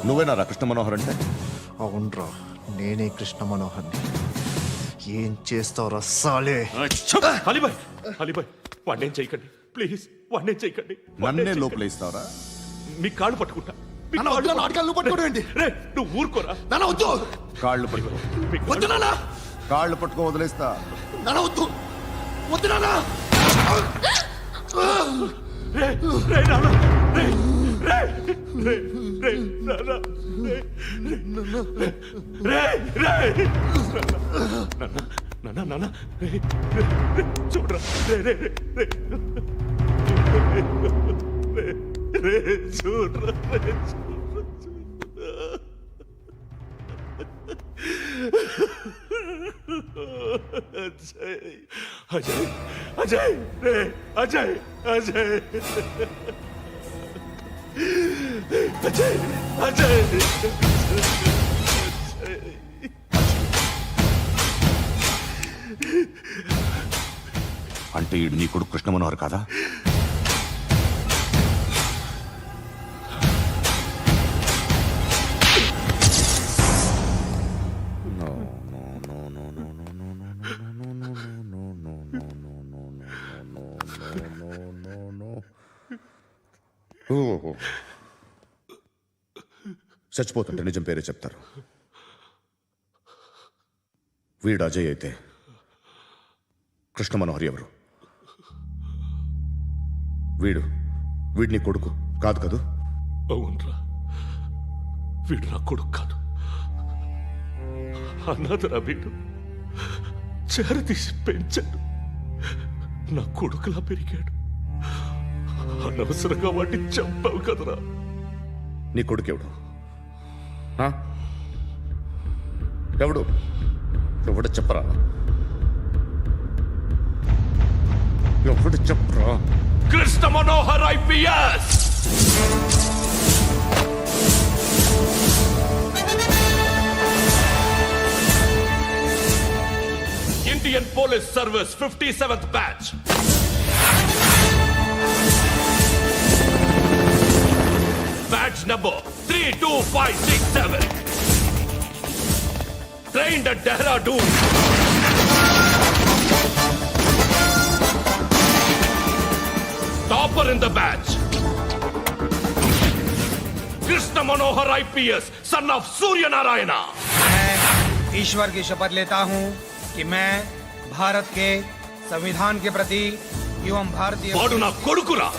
నువ్వేనా కృష్ణ మనోహర్ అంటే? అవునరా, నేనే కృష్ణ మనోహర్ని. ఏం చేస్తావురా సాలే? అలీబాయ్, అలీబాయ్, వాడినేం చేయకండి ప్లీజ్, వాడినేం చేయకండి. నన్నే లోపల ఇస్తావరా? మీ కాళ్ళు పట్టుకుంటా. నువ్వు ఊరుకోరా. కాళ్ళు పట్టుకో. కాళ్ళు పట్టుకో, వదిలేస్తా. రే రే నాన్న, రే రే రే రే నాన్న, రే రే నాన్న, నాన్న, రే రే రే చూడరా, రే రే రే రే రే చూడరా, రే అజయ్, అజయ్, అజయ్, రే అజయ్, అజయ్, అజయ్, అజయ్, అంటే ఈడు నీ కొడుకు కృష్ణ మనోహర్ కాదా? చచ్చిపోతుంటే నిజం పేరే చెప్తారు. వీడు అజయ్ అయితే కృష్ణ మనోహర్ ఎవరు? వీడిని కొడుకు కాదు కదూ? అవునరా, వీడు నా కొడుకు కాదు, అన్నదరా. వీడు చేరతీసి పెంచాడు, నా కొడుకులా పెరిగాడు. అనవసరంగా వాడిని చంపావు కదరా. నీ కొడుకెవడు? ఎవడు? ఎవడు చెప్పరా? ఎవడు చెప్పరా? Krishna Manohar IPS. Indian police service 57th batch. Badge number 32567. Trained at Dehradun. Topper in the batch. Krishna Manohar IPS, son of Surya Narayana. मैं ईश्वर की शपथ लेता हूं कि मैं भारत के संविधान के प्रति एवं भारतीय वाडु ना कोडुकुरा.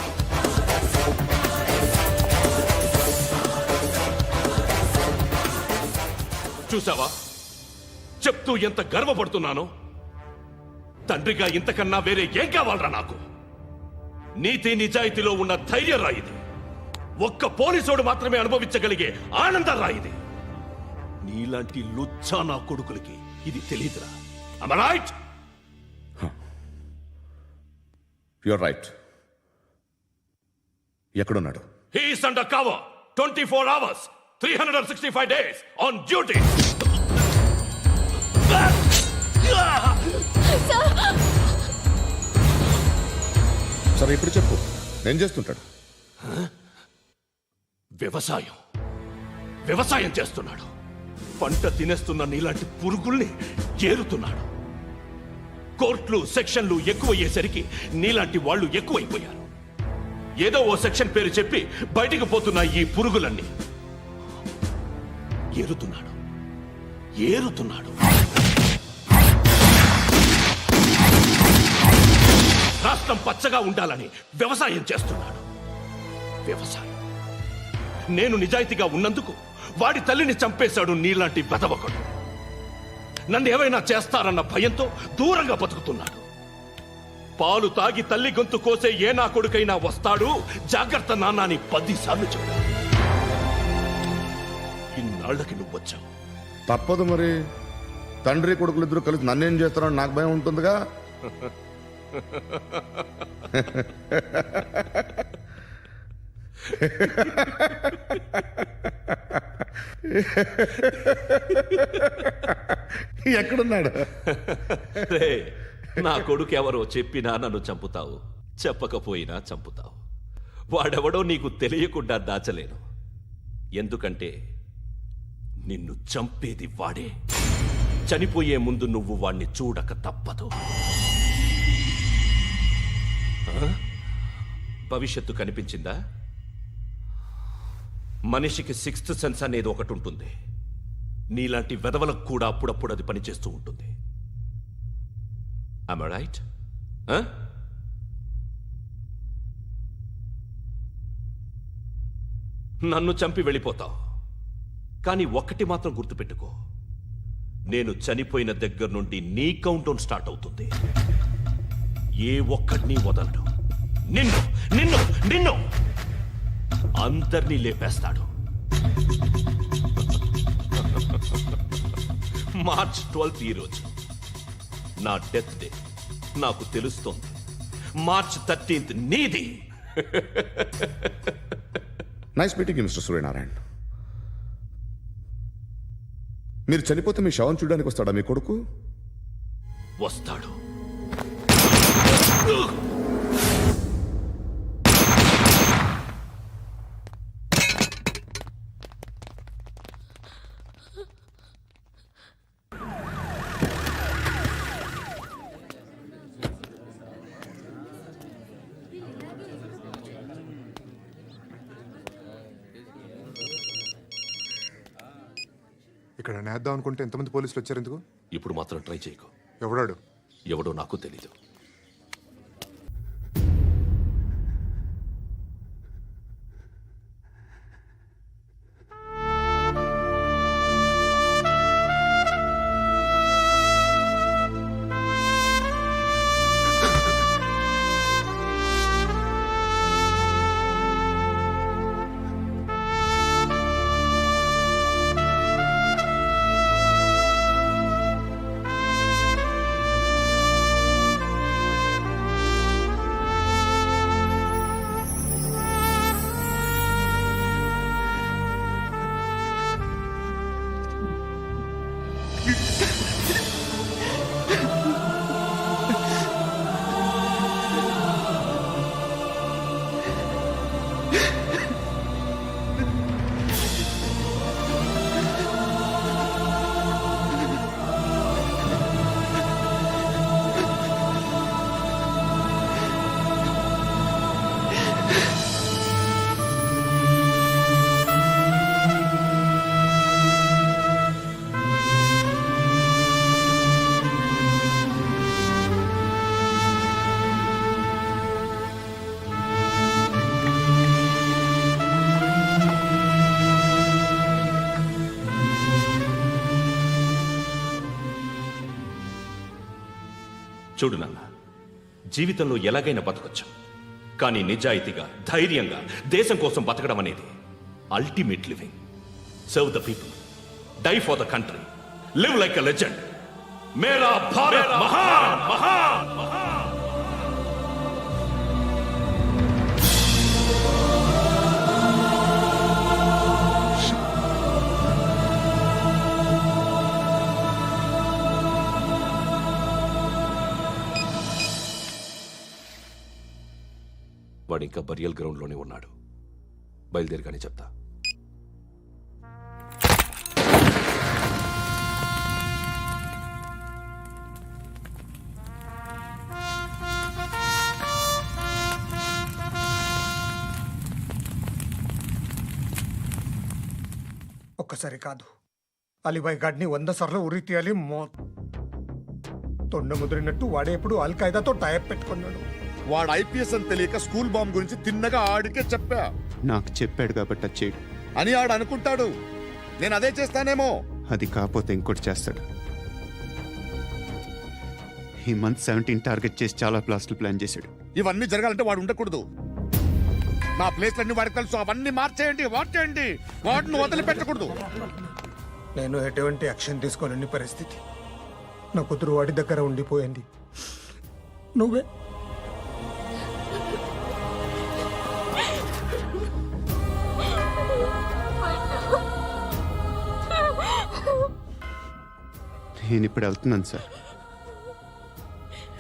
చూసావా, చెప్తూ ఎంత గర్వపడుతున్నానో. తండ్రిగా ఇంతకన్నా వేరే ఏం కావాలరా నాకు? నీతి నిజాయితీలో ఉన్న ధైర్యం రా ఇది. ఒక్క పోలీసోడు మాత్రమే అనుభవించగలిగే ఆనందం రా ఇది. నీలాంటి లుచ్చా నా కొడుకులకి ఇది తెలియదురా. Am I right? You're right. ఎక్కడున్నాడు? He is under cover 24 hours 365 days on duty. సరే ఇప్పుడు చెప్పు, ఏం చేస్తుంటాడు? వ్యవసాయం చేస్తున్నాడు. పంట తినేస్తున్న నీలాంటి పురుగుల్ని ఏరుతున్నాడు. కోర్టులు సెక్షన్లు ఎక్కువయ్యేసరికి నీలాంటి వాళ్ళు ఎక్కువైపోయారు. ఏదో ఓ సెక్షన్ పేరు చెప్పి బయటికి పోతున్న ఈ పురుగులన్నీ ఏరుతున్నాడు. రాష్ట్రం పచ్చగా ఉండాలని వ్యవసాయం చేస్తున్నాడు. నేను నిజాయితీగా ఉన్నందుకు వాడి తల్లిని చంపేశాడు నీలాంటి బెదవకుడు. నన్ను ఏమైనా చేస్తారన్న భయంతో దూరంగా బతుకుతున్నాడు. పాలు తాగి తల్లి గొంతు కోసే ఏ నా కొడుకైనా వస్తాడు, జాగ్రత్త నాన్న అని 10 సార్లు చెప్పాడు. ఇన్నాళ్ళకి నువ్వు వచ్చావు. తప్పదు మరి. తండ్రి కొడుకులు ఇద్దరు కలిసి నన్నేం చేస్తారని నాకు భయం ఉంటుందిగా. ఎక్కడున్నాడు? రే, నా కొడుకు ఎవరో చెప్పినా నన్ను చంపుతావు, చెప్పకపోయినా చంపుతావు. వాడెవడో నీకు తెలియకుండా దాచలేను. ఎందుకంటే నిన్ను చంపేది వాడే. చనిపోయే ముందు నువ్వు వాణ్ణి చూడక తప్పదు. భవిష్యత్తు కనిపించిందా? మనిషికి సిక్స్త్ సెన్స్ అనేది ఒకటి ఉంటుంది. నీలాంటి వెధవలకు కూడా అప్పుడప్పుడు అది పనిచేస్తూ ఉంటుంది. Am I right? నన్ను చంపి వెళ్ళిపోతావు, కానీ ఒక్కటి మాత్రం గుర్తుపెట్టుకో, నేను చనిపోయిన దగ్గర నుండి నీ కౌంటౌన్ స్టార్ట్ అవుతుంది. ఏ ఒక్కడిని వదలడు. నిన్ను నిన్ను నిన్ను అందరినీ లేపేస్తాడు. మార్చ్ 12th ఈ రోజు నా డెత్ డే. నాకు తెలుస్తోంది. మార్చ్ 13th నీది. Nice meeting mister Suryanarayana. మీరు చనిపోతే మీ శవం చూడడానికి వస్తాడా మీ కొడుకు? వస్తాడు. ఇక్కడ నేద్దాం అనుకుంటే ఎంతమంది పోలీసులు వచ్చారు ఎందుకు? ఇప్పుడు మాత్రం ట్రై చేయకు. ఎవడాడు? ఎవడో నాకు తెలీదు. చూడు నాన్న, జీవితంలో ఎలాగైనా బతకొచ్చు, కానీ నిజాయితీగా, ధైర్యంగా దేశం కోసం బతకడం అనేది ultimate living. Serve the people, die for the country, live like a legend. మేరా భారత్ మహాన్ మహాన్ మహాన్. వాడు ఇంకా బరియల్ గ్రౌండ్లోనే ఉన్నాడు. బయలుదేరగానే చెప్తా. ఒక్కసారి కాదు, అలీబాయ్ గాడిని 100 సార్లు ఉరి తీయాలి. తొండ ముదిరినట్టు వాడే ఎప్పుడు అల్ ఖైదాతో టైప్ పెట్టుకున్నాడు. వాడు ఐపీఎస్ అని తెలియక స్కూల్ బాంబ్ గురించి తిన్నగా ఆడికే చెప్పా. నాకు చెప్పాడు కాబట్టి అది చేయడు అని ఆడు అనుకుంటాడు. నేను అదే చేస్తానేమో. అది కాకపోతే ఇంకోటి చేస్తాడు. ఈ మంత్ 17 టార్గెట్ చేసి చాలా ప్లాస్టులు ప్లాన్ చేశాడు. ఇవన్నీ జరగాలంటే వాడు ఉండకూడదు. నా ప్లేస్లన్నీ వాడికి తెలుసు. అవన్నీ మార్చేయండి, వాటేయండి. వాటిని వదిలిపెట్టకూడదు. నేను ఎటువంటి యాక్షన్ తీసుకోలేని పరిస్థితి. నా కూతురు వాడి దగ్గర ఉండిపోయింది. నువ్వే నేను ఇప్పుడు వెళ్తున్నాను సార్.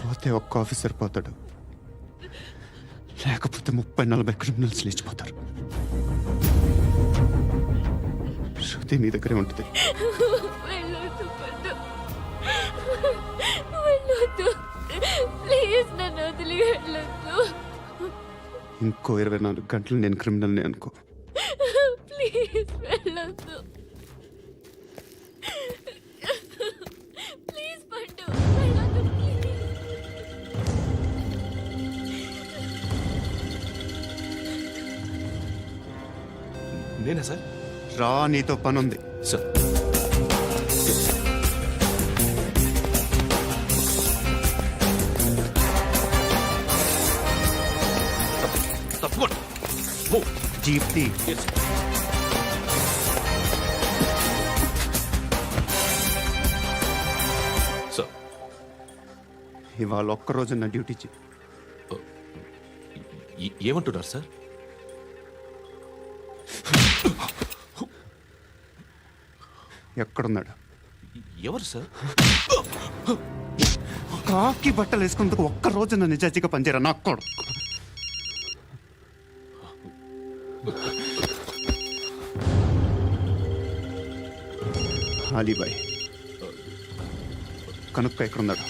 పోతే ఒక్క ఆఫీసర్ పోతాడు, లేకపోతే 30-40 క్రిమినల్స్ లేచిపోతారు. శృతి మీ దగ్గరే ఉంటుంది. వెళ్ళొద్దు పద్దు, వెళ్ళొద్దు ప్లీజ్, నన్ను వదిలి వెళ్ళొద్దు ఇంకో 24 గంటలు నేను క్రిమినల్ని అనుకో. ప్లీజ్ వెళ్ళొద్దు ప్లీజ్ పట్టు, వెళ్ళొద్దు ప్లీజ్. నేనా సార్? రా, నీతో పని ఉంది. సార్ తప్పకుండా. జీప్ తీ. సార్ ఇవాళ ఒక్కరోజు నా డ్యూటీ చేయి. ఏమంటున్నారు సార్? ఎక్కడున్నాడు? ఎవరు సార్? కాకి బట్టలు వేసుకున్నందుకు ఒక్కరోజు నా నిజాజీగా పనిచేయరా నా కొడుకు. అలీబాయ్ కనుక్కో ఎక్కడున్నాడు.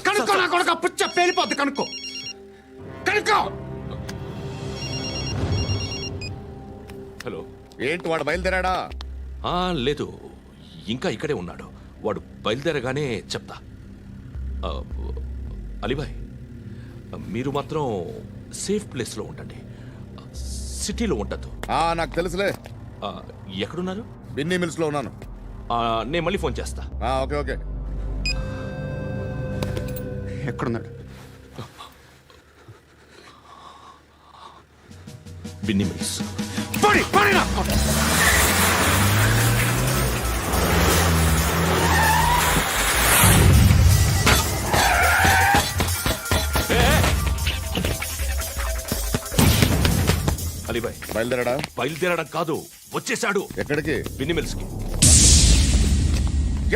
కనుక్కో నా కొడుకు, పుచ్చ పేలిపోద్ది. కనుక్కో కనుక్కో. హలో. ఏంటి వాడు బయలుదేరాడా? లేదు, ఇంకా ఇక్కడే ఉన్నాడు. వాడు బయలుదేరగానే చెప్తా. అలీబాయ్, మీరు మాత్రం సేఫ్ ప్లేస్లో ఉండండి, సిటీలో ఉండద్దు. నాకు తెలుసులే. ఎక్కడున్నారు? బిన్నీ మిల్స్ లో ఉన్నాను. నేను మళ్ళీ ఫోన్ చేస్తా. Okay okay. ఎక్కడున్నాడు? బిన్నీ మిల్స్. అలీబాయ్ బయలుదేరాడా? బయలుదేరడం కాదు, వచ్చేసాడు. ఎక్కడికి? బిన్నీ మిల్స్ కి.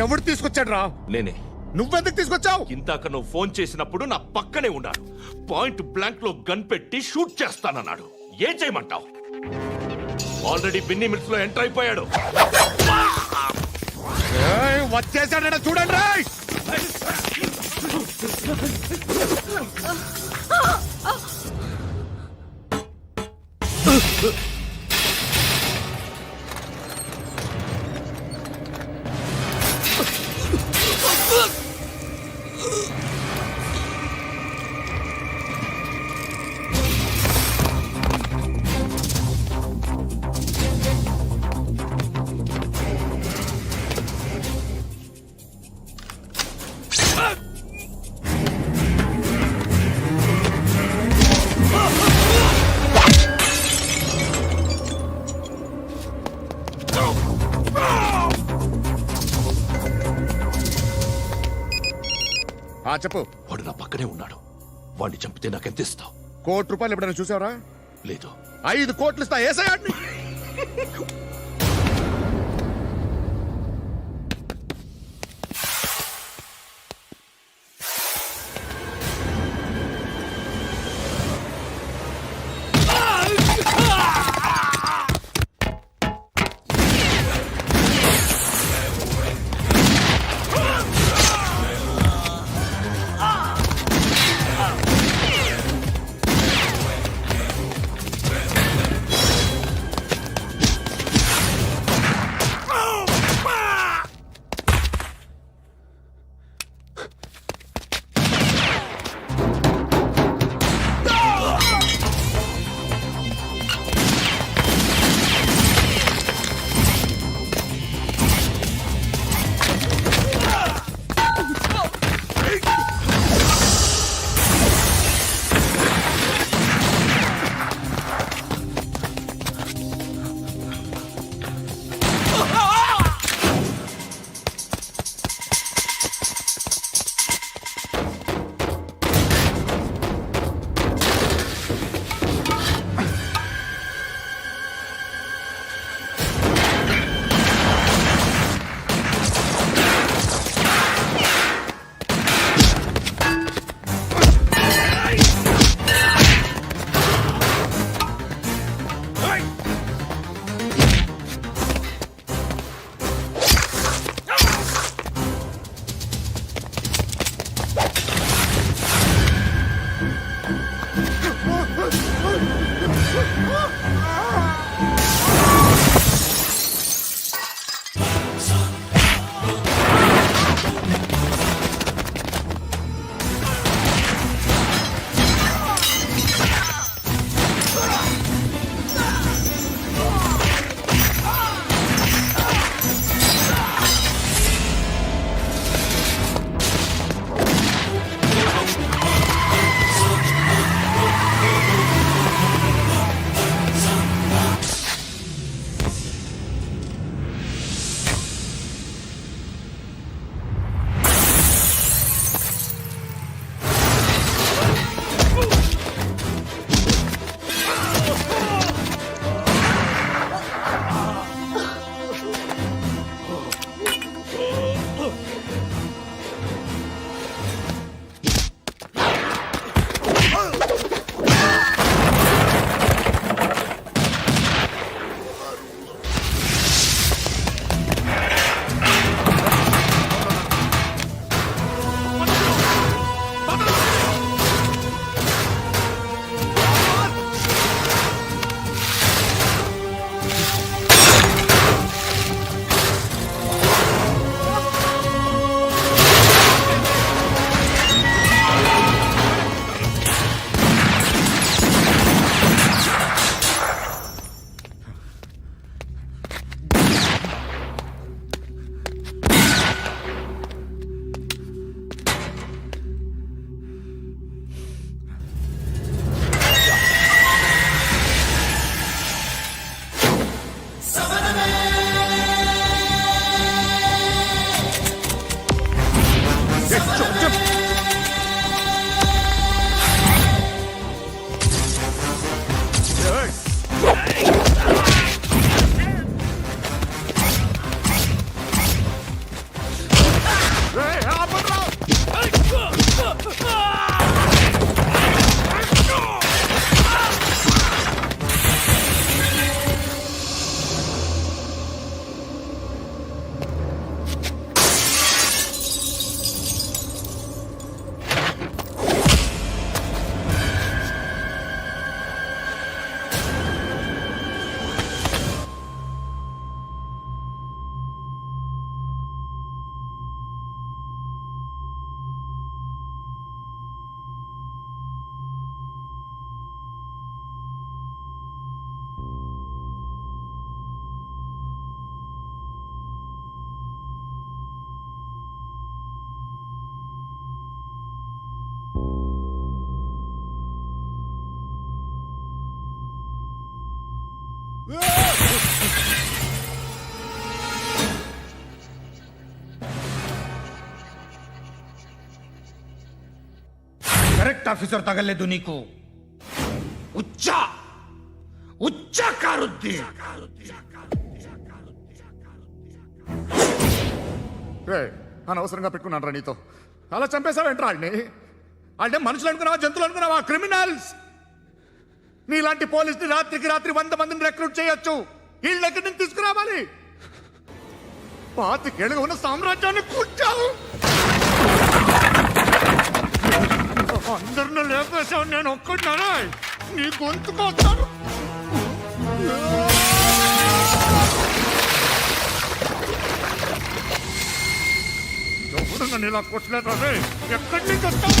ఎవడు తీసుకొచ్చాడు రా? నేనే. నువ్వెందుకు తీసుకొచ్చావు? ఇందాక నువ్వు ఫోన్ చేసినప్పుడు నా పక్కనే ఉన్నాడు. పాయింట్ బ్లాంక్ లో గన్ పెట్టి షూట్ చేస్తానన్నాడు. ఏం చేయమంటావు? ఆల్రెడీ బిన్నీ మిల్స్ లో ఎంటర్ అయిపోయాడు. వచ్చేసాడ చూడండి రా. చెప్పు. వాడు నా పక్కనే ఉన్నాడు. వాడిని చంపితే నాకెంత ఇస్తావు? ₹1 ఎప్పుడైనా చూసావరా? లేదు. 5 కోట్లు ఇస్తా. ఏసయాడిని. కరెక్ట్ ఆఫీసర్ తగలేదు నీకు. ఉచ్చా ఉచ్చా కారుద్ది. రే అనవసరంగా పెట్టుకున్నాను రా నీతో. అలా చంపేశావేంట్రా ఆయన్ని? అంటే మనుషులు అనుకున్నావా, జంతువులు అనుకున్నావా? క్రిమినల్స్. నీలాంటి పోలీసుని రాత్రికి రాత్రి 100 మందిని రిక్రూట్ చేయొచ్చు. వీళ్ళ దగ్గర నుంచి తీసుకురావాలి. 25 ఏళ్ళుగా ఉన్న సామ్రాజ్యాన్ని కూర్చావు. అందరిని లేపేశావు, నేను ఒక్కడినారా? నీ గొంతుకొస్తాను. ఎవరు నన్ను ఇలా కొట్టలేదు రే? ఎక్కడి నుంచి వస్తావు?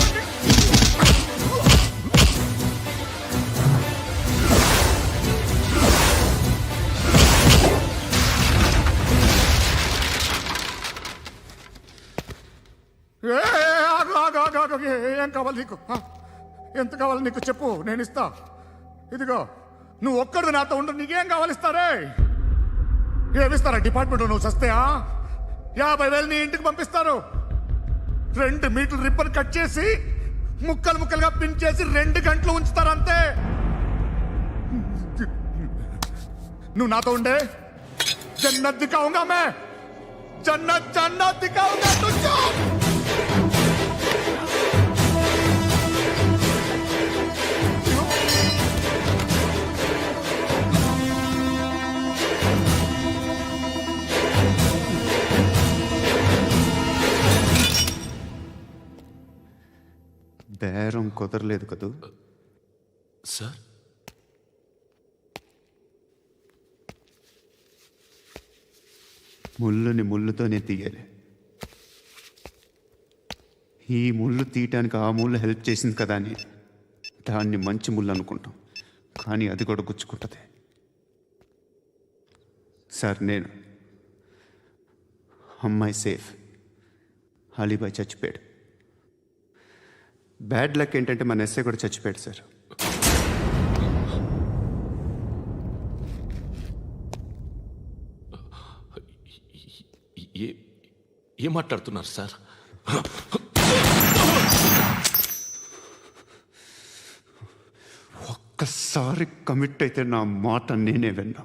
ఏం కావాలి నీకు? ఎంత కావాలి నీకు చెప్పు, నేను ఇస్తా. ఇదిగో నువ్వు ఒక్కడు నాతో ఉండు. నీకేం కావాలి ఇస్తారే? ఏమిస్తారా డిపార్ట్మెంట్? నువ్వు సస్తేయా? 50,000 నీ ఇంటికి పంపిస్తారు. 2 మీటర్లు రిబ్బన్ కట్ చేసి ముక్కలు ముక్కలుగా పిన్ చేసి 2 గంటలు ఉంచుతారు అంతే. నువ్వు నాతో ఉండే జన్నత్ దిఖాऊंगा मैं, జన్నత్ జన్నత్ దిఖాऊंगा तुझको. బేరం కుదరలేదు కదూ? సార్, ముళ్ళుని ముళ్ళుతోనే తీయాలి. ఈ ముళ్ళు తీయటానికి ఆ ముళ్ళు హెల్ప్ చేసింది కదా అని దాన్ని మంచి ముళ్ళు అనుకుంటాం, కానీ అది కూడా గుచ్చుకుంటుంది. సార్ నేను అమ్మాయి సేఫ్, అలీబాయ్ చచ్చిపోయాడు. బ్యాడ్ లక్ ఏంటంటే మన ఎస్ఐ కూడా చచ్చిపోయాడు సార్. ఏం మాట్లాడుతున్నారు సార్? ఒక్కసారి కమిట్ అయితే నా మాట నేనే విన్నా.